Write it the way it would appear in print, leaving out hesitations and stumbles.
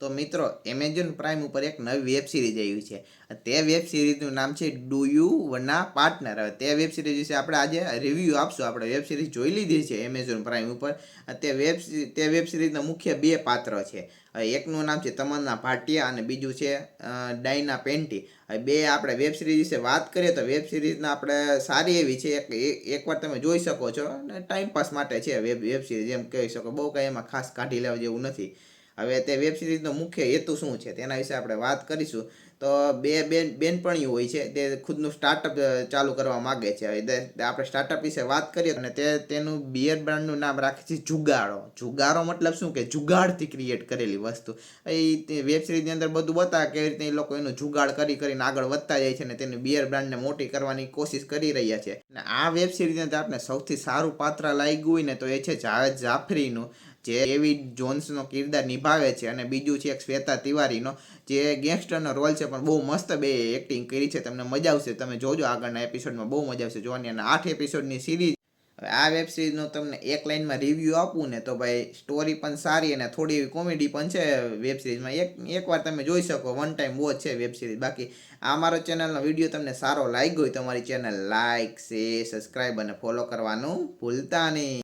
તો મિત્રો Amazon prime ઉપર એક નવી વેબ સિરીઝ આવી છે. તે વેબ સિરીઝનું નામ છે ડુ યુ વના પાર્ટનર. હવે તે વેબ સિરીઝ વિશે આપણે આજે રિવ્યૂ આપશું. આપણે વેબ સિરીઝ જોઈ લીધી છે એમેઝોન પ્રાઇમ ઉપર. તે વેબ સિરીઝના મુખ્ય બે પાત્ર છે. એકનું નામ છે તમન્ના ભાટિયા અને બીજું છે ડાયના પેન્ટી. બે આપણે વેબ સિરીઝ વિશે વાત કરીએ તો વેબ સિરીઝના આપણે સારી એવી છે. એકવાર તમે જોઈ શકો છો અને ટાઈમપાસ માટે છે વેબ સિરીઝ એમ કહી શકો. બહુ કંઈ એમાં ખાસ કાઢી લેવા જેવું નથી. હવે તે વેબ સિરીઝનો મુખ્ય હેતુ શું છે તેના વિશે આપણે વાત કરીશું. તો બે બેનપણીઓ હોય છે તે ખુદનું સ્ટાર્ટઅપ ચાલુ કરવા માગે છે. હવે આપણે સ્ટાર્ટઅપ વિશે વાત કરીએ અને તેનું બિયર બ્રાન્ડનું નામ રાખે છે જુગાડો. જુગારો મતલબ શું કે જુગાડથી ક્રિએટ કરેલી વસ્તુ. એ વેબ સિરીઝની અંદર બધું બતાવે કેવી રીતે એ લોકો એનું જુગાડ કરીને આગળ વધતા જાય છે અને તેની બિયર બ્રાન્ડને મોટી કરવાની કોશિશ કરી રહ્યા છે. અને આ વેબ સિરીઝની અંદર આપણે સૌથી સારું પાત્ર લાગ્યું હોય ને તો એ છે જાવેદ જાફરીનું, જે ડેવિડ જોન્સનો કિરદાર નિભાવે છે. અને બીજું છે એક શ્વેતા તિવારીનો, જે ગેંગસ્ટરનો રોલ છે પણ બહુ મસ્ત બે એક્ટિંગ કરી છે. તમને મજા આવશે, તમે જોજો આગળના એપિસોડમાં, બહુ મજા આવશે જોવાની. અને 8 એપિસોડની સિરીઝ. આ વેબ સિરીઝનું તમને એક લાઇનમાં રિવ્યૂ આપું ને તો ભાઈ સ્ટોરી પણ સારી અને થોડી એવી કોમેડી પણ છે વેબ સિરીઝમાં. એકવાર તમે જોઈ શકો, વન ટાઈમ વોચ છે વેબ સિરીઝ. બાકી આ મારો ચેનલનો વિડીયો તમને સારો લાગ્યો હોય તો અમારી ચેનલ લાઇક, શેર, સબસ્ક્રાઈબ અને ફોલો કરવાનું ભૂલતા નહીં.